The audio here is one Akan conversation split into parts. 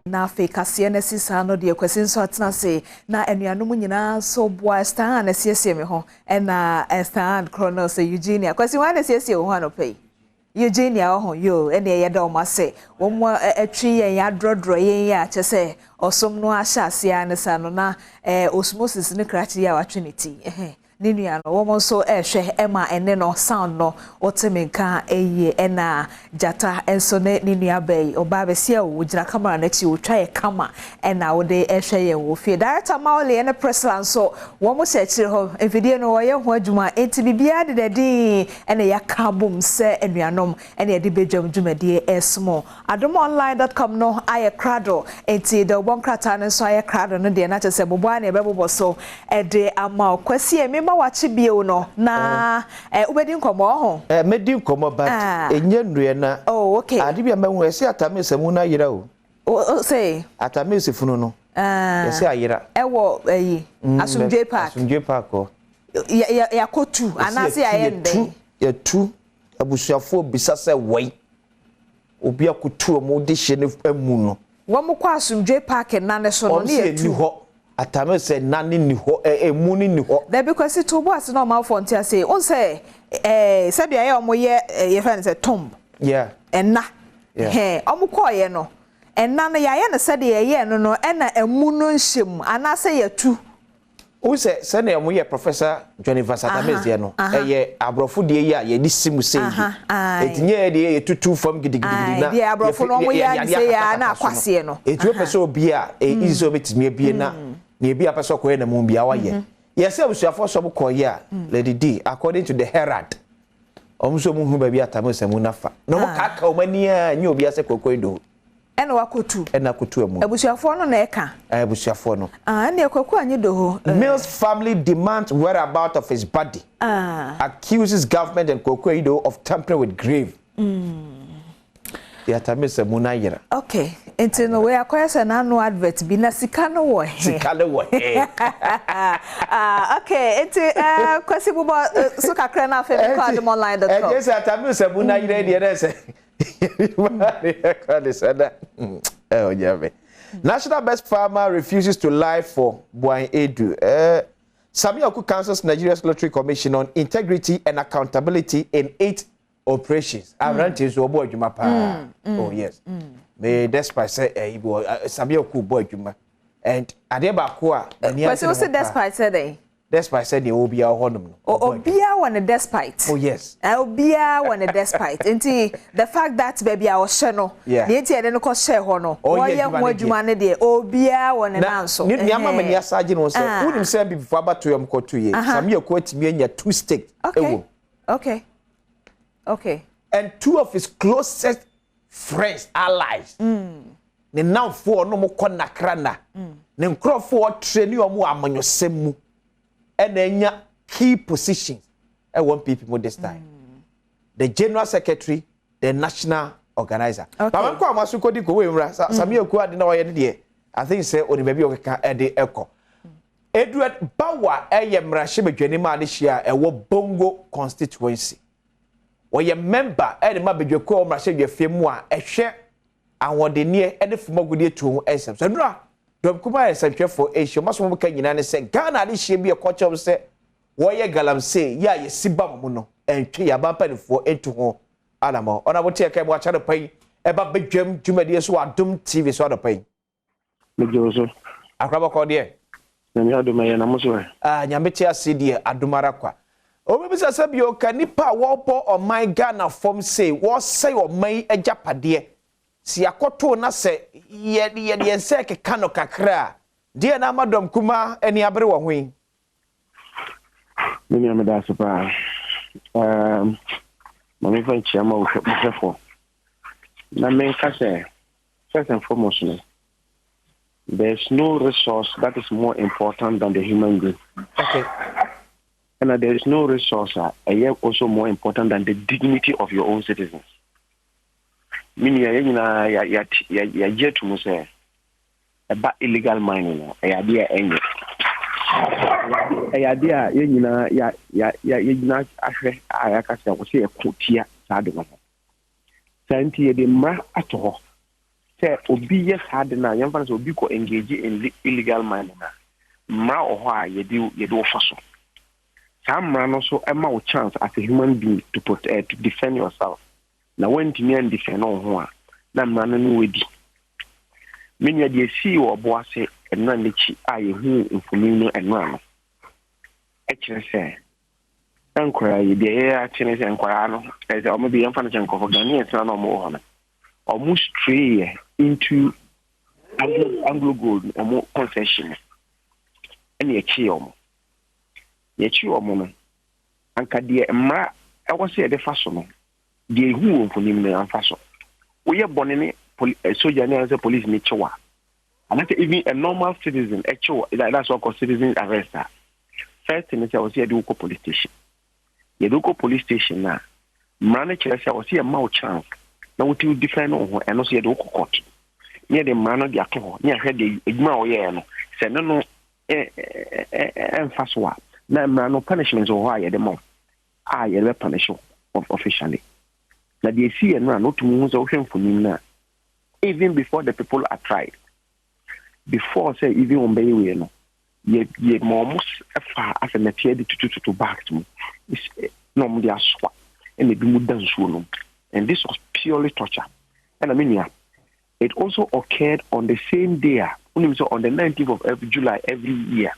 na fe kase na sisa no de kwasi so atena se na anuanom nyina so boa star na siesie me ho na star chrono se Eugenia kwasi wa na siesie ho anopai Eugenia ho yo ene ye da o mase wo mo atwi yen ya drodro yen ya chese osom no ahya ase an sa no na osmosis ne krachi ya watwenity Ninu no woman so ehwe ema ene no sound no otemenka eye na jata enso ne ninu abai oba besia wo gina camera na chi wo twa kama na wo de ehwe ye wo fie director Mauli ene pressland so wo mo se chire ho video no wo ye ho adwuma enti bibia de dedi ene ya kabum se enuanom ene ye de bedwam dwumade esmo adomonline.com no aye krado enti de obonkrata ne so aye krado no de na chese bobo na ebebo so de ama kwasi ma wachi bio no na ubedi nkomo ho medi nkomo but enye nnue na oh okay ade bia mahu ese atamesemu na yira o say atamesefunu no ese ayira ewo asumdwe park o ya kotu anase ya yende ya tu abusuafo bisa se wai obi akotu mo de hye ne amu no wo mo kwa asumdwe park na ne so no ne ya tu atame se nani ni ho emuni ni ho there because to boss no ma for ntia say on say said ya omo ye friend say tomb yeah enna omo ko ye no enna no ya ye no said ye no enna emu no nhyem ana say ya tu o se na emu ye professor Johnny Vasatames ye no ye abrofo de ye ye di simu say etinye de ye tutu fam gidigidi na ye abrofo no mo ya say ya na akwase no etu pese obi a izo betimi bie na na ebi apeso koye na mum bia wa ye yes abusuafo so koye a Lady D according to the Herald omso mu hu ba bia tamasemu nafa no mo kaka omani a nyi obi ase kokoido ena wakotu amu abusuafo no na eka abusuafo no ena kokoa anyi do ho Mill's family demands whereabouts of his body accuses government and kokoido of tampering with grave ya tamasemu na yira okay enti no we akoyese na no advert bi na sika no wo he okay enti kwasi bubo so kakra na fe ko adomonline.com yes atamusemu na yira de na se National Best Farmer refuses to lie for Buan Edu. Samia counsels Nigeria's Lottery Commission on integrity and accountability in 8 operations. Aranti so boy juma pa. Oh yes. Me despite say Samia ku boy juma. And adeba ko a person say despite say despite say the obia honum no. Obia one despite. Oh yes. Obia one despite. Enti the fact that baby I was no. The enti e no ko share ho no. Oye ho adwuma ne de obia one nanso. Ni ama mani asaje no say unim say bi before abato yam ko to ye. Samia ko atimi anya 2 stakes. Okay. And 2 of his closest friends, allies. Ne now 4 no mo konakra na. Ne nkrofo train you mo amanyosem. And then key positions at 1 people this time. The General Secretary, the National Organizer. But when come as go we Samia ku ade na oye de I think say oni baby o ka ede echo. Edward Bawa mrahye bedwani ma de hia ewo Bongo constituency. Oye member e de ma bedwako mrahye dwafie mu a ehwe awodenie e de fumagudie tu esem. So no Dom kuma esantwefo ehio maso mo ka nyina ne se Ghana de hie bi e kochom se wo ye galamse ya ye siba mo no entwe ya bampanifo entu ho anamo ona bo tie kai mo acha de pai e ba bedwam dwumade so Adom TV so de pai mejoso akraba ko de nyame Adom ye na mo so nyame tie ase de Adomara kwa obebisa se bi o ka nipa wo bo o my Ghana form say wo say o man ajapade si akoto na se ye ense keka no kakra de na Madam kuma eni abere wo hwen mimi ameda super mami fan chiama o chefo na men kase first and foremost there's no resource that is more important than the human being. Okay. And there is no resource also more important than the dignity of your own citizens. Meaning, ya jet to say about illegal mining. I idea any. I idea ya actually I can say a cotia side. Santi de ma at all. say obi yes hard na yɛmfa no sɛ obi kɔ engage in illegal mining na mmara wɔ hɔ a yɛde wɔfa so saa mmara no so ɛma wo chance as a human being to defend yourself na wɔntumi and defend wo ho a na mmara no no wedi menya deɛ sii wɔ ɔbo ase ɛnora n'akyi a yɛhu mfonin no ɛnora no ɛkyerɛ sɛ nkɔraa yɛ deɛ yɛyɛ akyerɛ sɛ nkɔraa no ɛsɛ ɔmo bi yɛmfa no kyɛ nkɔfɔ Ghanaians na ɔmo wɔ hɔ no ɔmo stray into Anglo Gold ɔmo concession ɛna yɛkyi ɔmo no anka deɛ mmara ɛwɔ sɛ yɛde fa so no deɛ ehu wɔ mfonim no amfa so woyɛ bɔne ne soldier ne answer police ni chewa and that even a normal citizen that's what called citizen arrest first thing is I was here do police station you do police station na man chere say I was here ma chance na what you defend on and also you do court near the man dey ato near hwe dey adwuma o ye no say no emfa so a na man no punishment o ho a ye dey mo a ye be punish officially na dey see no no to mu so hwe mfonim na even before the people are tried before say even on bay we no ye almost fa as a metier to back to no mo dia swa and be mu dan so no and this was purely torture and I mean it also occurred on the same day on the 19th of July every year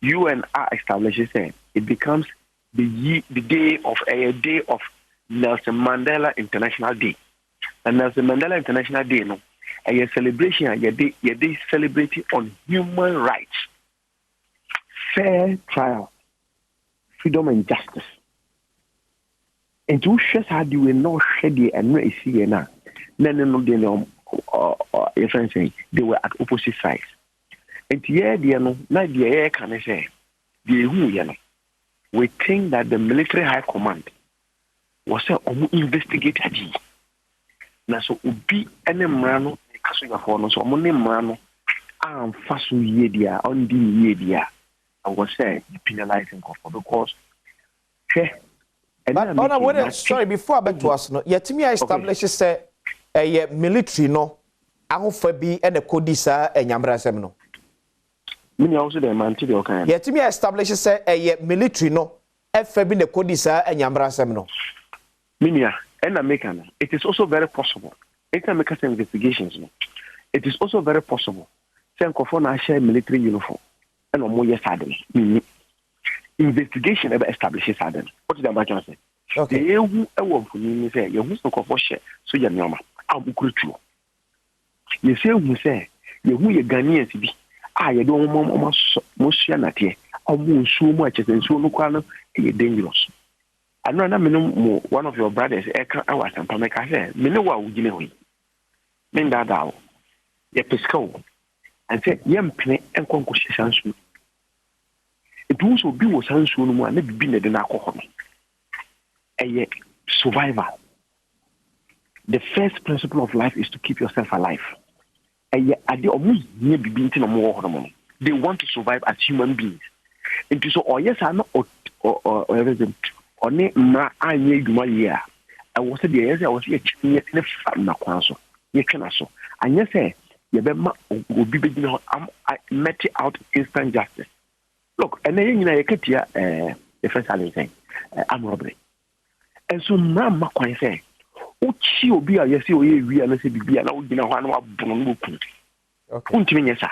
UN establishes it becomes the day of Nelson Mandela International Day. And Nelson Mandela International Day, no, a celebration, a day celebrating on human rights, fair trial, freedom and justice. And to show how do we not shed the and no see now, your friends say they were at opposite sides. And yeah, no, not the air can I say, the who we think that the military high command was investigated. Na so obi ene mmara no kaso yafo no so mo ne mmara no amfa so yie dia on di yie dia I was say penalizing for because sorry before I back to us no yetimi establish say military no ahofa bi ene kodi sa enyamra asem no mini also the man to the okay yetimi establish say military no efa bi ne kodi sa enyamra asem no minia and American, it is also very possible. It can make some investigations. It is also very possible. Say, I share military uniform and no more suddenly. Investigation ever establishes suddenly. What is the matter? Okay. You won't say you must not share. So you're normal. I'm crucial. You say, you say, you who you Ghanaians be. You don't most share not here. I won't so much as in so local. You're dangerous. I know one of your brothers, I was in Pameka, said, Minowa would give me. Mean that out. Ye pesco. And said, Yam Penny and Concourse Sansu. It also be was Sansu, and never been at the alcohol. A yet survivor. The first principle of life is to keep yourself alive. And yet, I did almost near be beaten on more hormone. They want to survive as human beings. And to so, or yes, I'm not or everything. One ma anye dwuma ye a I was the yes I was here ne fa na kwan so ye twena so anye say ye be ma obi be gina I met out instant justice. Look, and then ye katia the first thing I'm robbery. And so na ma kwan say uchi obi a ye say oye wi na say bibia na wo gina ho na wabon no ku. Okay. Untimi nyesa.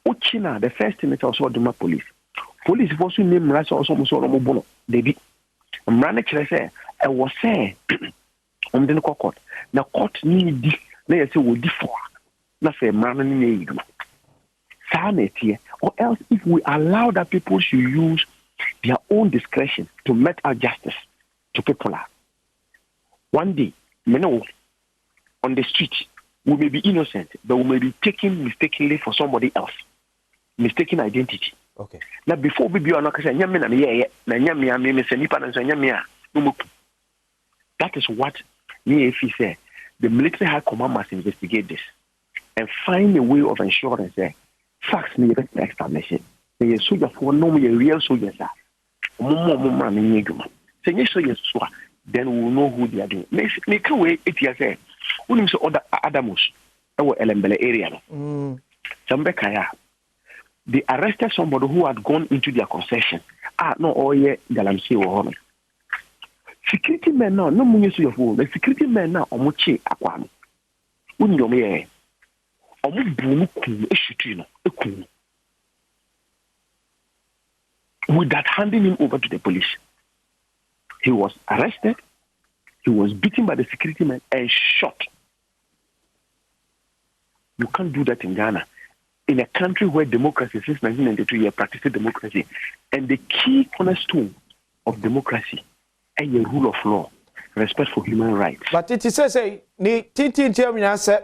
Uchi na the first thing is also the police. Police force name na also so no bono. They be mmara kire say e wo say om den court na court ni di na ye say wo di for na say mmara ni na yidu sa na tie or else if we allow that people should use their own discretion to met out justice to people one day on the street we may be innocent but we may be taken mistakenly for somebody else mistaken identity. Okay. Now before we be on nyame na ye na nyame a me se nipa na nyame a no. That is what me if say the military high command must investigate this and find a way of ensuring that facts need to establish it. The soldier for no real soldiers are. Then we will know who they are doing. Make a way it is say. Who names other Adamos? our Elembele area. Kaya, they arrested somebody who had gone into their concession. No, oh yeah, Galamsey or Honor. Security men now, no munisi of wool. The security men now, Omochi Aquam. Unyome, Omu Eshutino, a coon. With that, handing him over to the police. He was arrested, he was beaten by the security men and shot. You can't do that in Ghana. In a country where democracy, since 1992, you have practiced democracy. And the key cornerstone of democracy is the rule of law, respect for human rights. But it says,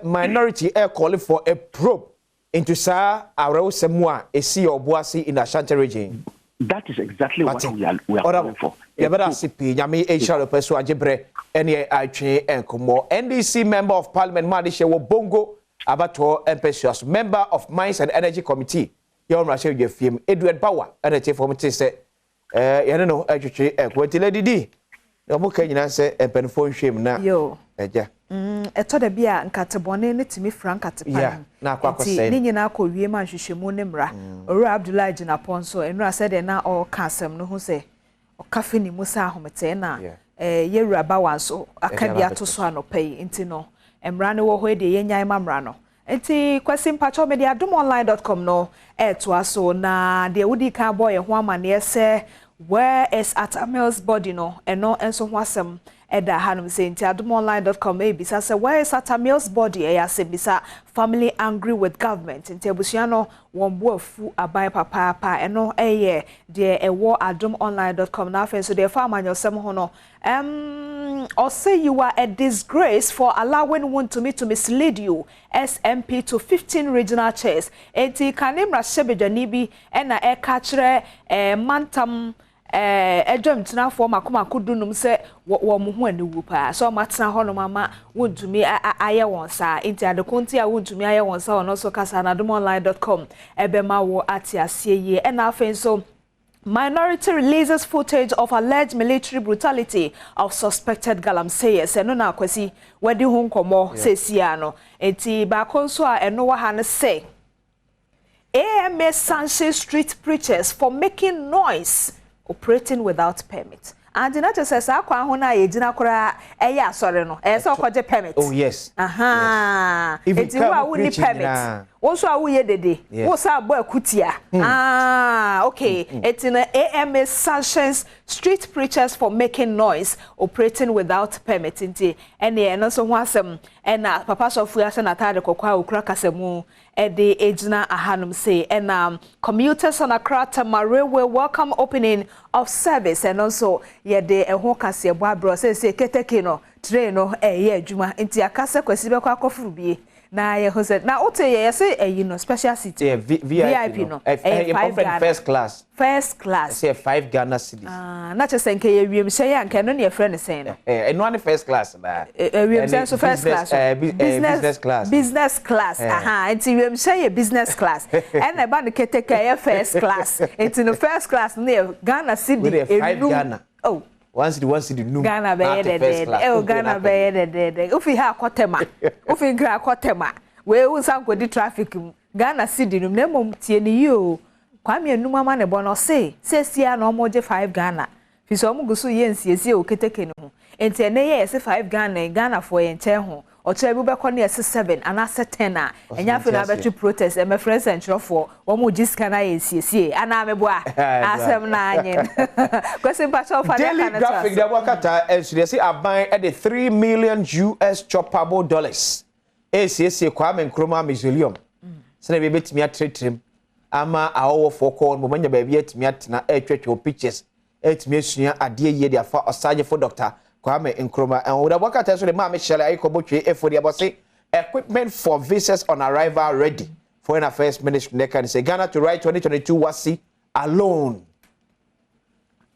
minority are calling for a probe into Sa Arao Semua, a sea or Boasi in the Ashanti region. That is exactly what we are calling for. Yami Esharo Pesua Jebre, NAIC and Kumo, NDC member of Parliament, Madisha Bongo, Abato, Empesius, member of Mines and Energy Committee, Yon Rachel Yefim, Edward Bauer, and a chief of Matisse, Yanano, Educate, and Quentin Lady D. No more can you say, and penphone shame now. Yo, told the beer and catabone to me, Frank at the yeah, now Quack say, Nina could be a man, Shimonimra, or Abdullah Jinaponso, and I said, and now all Cassam, no who say, or Caffini Musa Hometena, Yera Bawanso, Acabia to Swano pay, Intino. Emrano wo hwe de yenya mamrano enti kwasi mpacho media adomonline.com no to aso na de wudi ka boy ho amane se where is at Amels body no eno enso ho asem eda hanum se enti adomonline.com e bisa se where is at Amels body e yase bisa family angry with government enti abusua no won bo afu abai papa eno eye de ewo adomonline.com na afen so de fa amanyosem ho no or say you are a disgrace for allowing one to mislead you SMP to 15 regional chairs enti kanem rasebejani bi na e ka kire mantam Adom tina for makoma kudunum se wo mo ho aniwu pa so matena ho no mama wontumi aye won sa enti adekonti a wontumi aye won sa ono so kasa na adomonline.com ebe ma wo ati asie ye na afen so minority releases footage of alleged military brutality of suspected galamseyers eno na akwasi wadi ho nkomo sesia no enti ba konso a eno wa ha ne say AMA sanctions street preachers for making noise operating without permit. And in just says, I can't na yejina kura eya sorry no. So kwaje permit. Oh yes. Aha. It's who we need permit. Also a we dede. Wo sa boy kutia. Okay. It's in AMA sanctions street preachers for making noise operating without permit. Nti ene no so ho asem ena papa sofu ase na tade kokwa okura kasemu ede ejina ahanum say and commuters on Accra Tamale Railway welcome opening of service and also yede ehon kase ebo abro say keteke no train no ye adwuma nti akase kwasi be kwa kofuru bie na ye ho say na ote ye say you know special seat VIP no first class say 5 Ghana cedis na chese nke ye wiem say ya nke no ne friend say no eno an first class na wiem say so first class business class nti wiem say business class and e ba ne keteke ye first class nti no first class ne Ghana cedi 5 Ghana oh once the new Ghana be de Ghana be de ufi ha akotema ufi nkra akotema we unsan kodi traffic Ghana cedi no na mom tie ni yo kwame enum ama ne bo no say sia na omoje 5 Ghana fi so omugusu ye nsiesie o keteke no ho enti ene ye 5 Ghana for ye nche ho oche bi be ko na 7 ana 10 a enya fe na betu protest e me friends and for wo mu jiska na ye nsiesie ana me bo a asem na anyen kwese mpacha of daily graphic da wakata ensure say aban e the $3 million US choppable dollars nsiesie kwame nkroma mausoleum se na be betimi atretrem ama awo for call mo manya ba bi atimi atena atwetwe pictures atimi asua ade ye dia fa osaje for doctor Kwame Nkrumah and would have worked out the Mammy Shelley Aikobotri for the Abasi equipment for visas on arrival ready. Foreign Affairs Ministry can say Ghana to write 2022 wasi alone.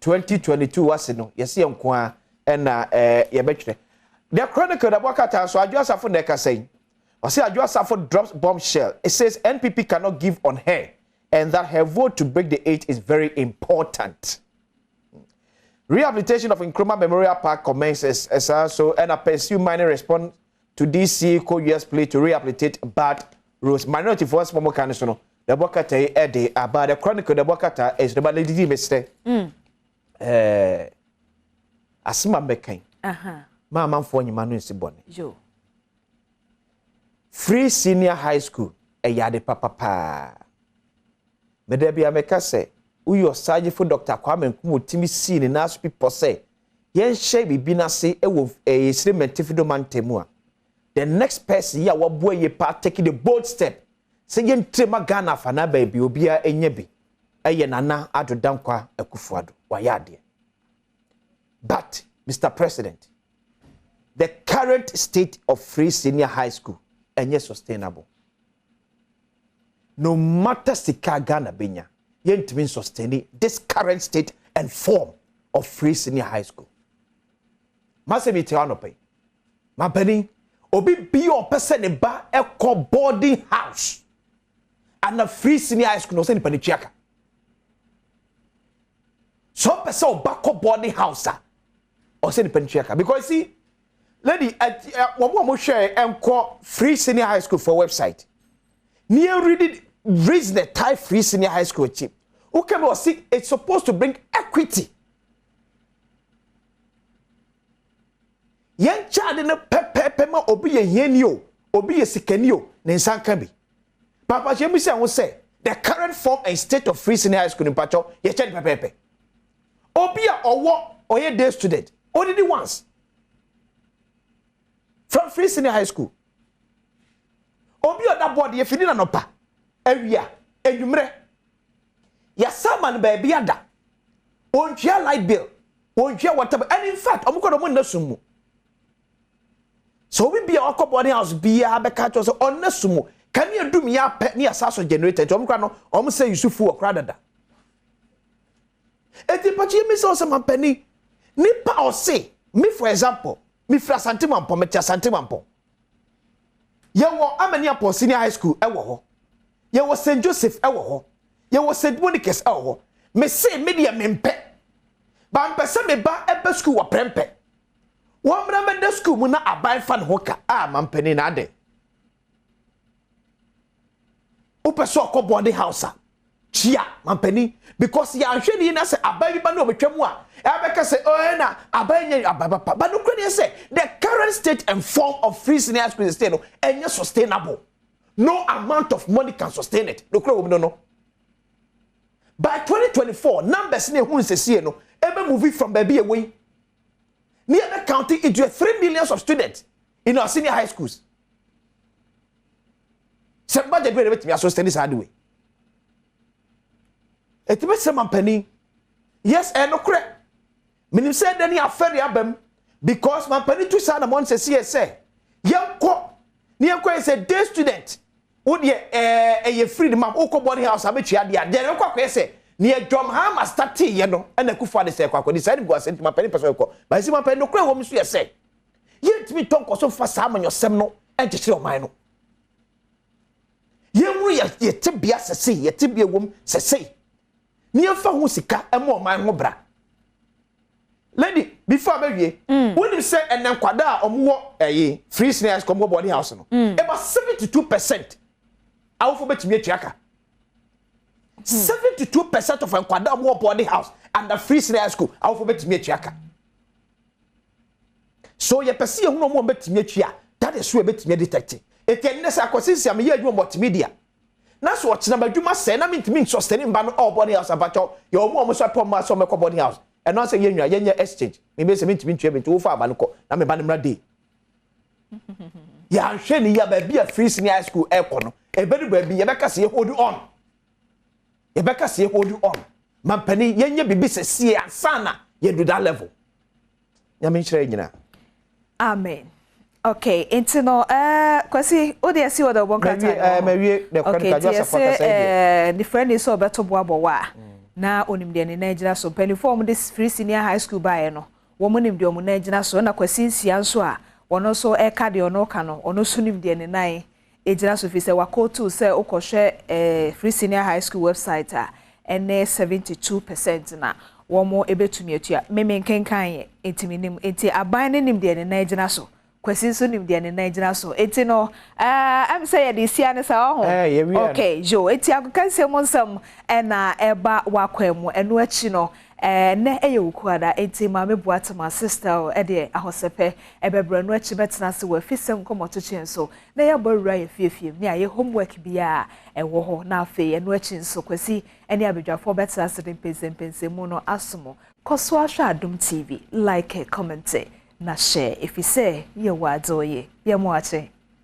2022 wasi no. Yes, young Kwa and Yabetre. The chronicle that worked out so I just have for Neka saying, I say I just have for drops bombshell. It says NPP cannot give on her and that her vote to break the 8 is very important. Rehabilitation of Nkrumah Memorial Park commences as also and a pursue minor response to DC co US play to rehabilitate bad roads. Minority for small mechanics no. The Bokata Ede about the chronicle the Bokata is the Baladi Mr. Asma Bekin. Mamma for you Manu Siboni. Jo. Free senior high school a yade papa. Medebia meka say, uyo saje for Dr. Kwame Nkrumah timi see ni naso people say, yen share bibi na say e wo e sire mentifido man temua. The next person ya wabwe ye pa taking the bold step. Say yen trema Ghana fana baby obia enyebi. Eye nana ado dankwa ekufuado wayade. But Mr. President, the current state of free senior high school enye sustainable. No matter sika Ghana benya, yentimi sustain this current state and form of free senior high school. Masemi te anope. Mapeni obi bi o person ba e boarding house and a free senior high school no say ni pani chiaka. So person o ba boarding house or say ni pani chiaka because see lady wo share enko free senior high school for website. Near reading raise the Thai free senior high school cheap. Okay, but see, it's supposed to bring equity. Yen child in a pepema obi ye yenio, obi ye sikenio, nensan kabi. Papa Jemisi will say the current form and state of free senior high school in Pacho, ye child pepe. Obia or what or ye day student, only the ones from free senior high school. Obi oda board ye fini na nopa awia enwumre ya saman baby ada ontua light bill ontua whatever and in fact omukodo mo nasumu so we be our boarding house bia be catch us on nasumu can you do me ya pe ni asaso generator omukra no omu say yusufu okra dada eti pachi mi so se mampani nipa o say me for example me fra santimampo me tia santimampo yewo amani apo senior high school ewo ho yewo St Joseph ewo ho yewo St Monica's ewo ho me say media mempe ba mpese me ba ebe school wa prempe wo mra me de school mu na aban fa ne hoka mampani na ade upeso ko boarding house chia mampani because ya hwe ni na say aban bi ba na obetwam a abeka say oh na aban nya ababa but no kwani say the current state and form of free senior school state no enye sustainable. No amount of money can sustain it. No. By 2024, numbers near who is a no ever moving from baby away. Near the county, it was 3 million of students in our senior high schools. Somebody be me sustain this hard way. It makes some penny. Yes, and no correct. Minim said any affair abem because my penny to son among say CSA. Young co near is a day student. Would ye free the map oko boarding house abetua dia de no kwakwe say near Drum Ham start ye no and the kufa de say kwakwe decide go send my penny person ko but see my penny no kra wo mso ye say yet me ton ko so fa sa amanyosem no en kire o man no ye mu ye tibia sese ye tibia wom sese ne fa ho sika e mo man ho bra lady before abawie when you say enen kwada a omwo free senior school boarding house no about 72% awfo betimi atuaka 72% of enkwada omwo boarding house and the free senior school awfo betimi atuaka so ye pese ye hu no mo betimi atua that is where betimi detect it can nessa akwasisi am ye adwuma multimedia na so ochina badwuma se na mentimi sustain mba no all boarding house abacho ye omo so pom ma so mekọ boarding house and also yenye exchange me be se mentimi ntwe benti wo fa aba no ko na me ba ne mra dey ya hwe ni ya ba bia free senior high school ekono ebedu ba bi ye beka se hold on ye beka se hold on mampani yenye bibi se sie ansana ye do that level ya me nchire nyina amen. Okay, into no kwasi odi asi oda won krata mawie the chronicle just support say the friend is so beto boabo wa na onimde ne Nigeria so penifo this free senior high school bae no wo monimde omo Nigeria so na kwasi nsia nso a wono so eka de ono ka no ono so nimde ne nan ejina so fi se wakotu se okohwe free senior high school website a ene 72% na wo mo ebetumi atua meme nkenkan ye entimi nim enti aban ne nimde ne Nigeria so kwasi so nim de ne na so eti no am say ye de sia ne sa ho okay jo eti akokanse mo nsam na eba wakwam eno achi no ne wukuada eti ma mebuata ma sister de ahosepe ebebra no achi betena se wa fisem komotochi nso na ya borura ye fiefie ni aye homework bia ewo ho na afi eno achi nso kwasi ene abedwafo betena se de mpense mu no asomo koso ahwa Adom TV like comment na share if you say ye wadoye ye mo ache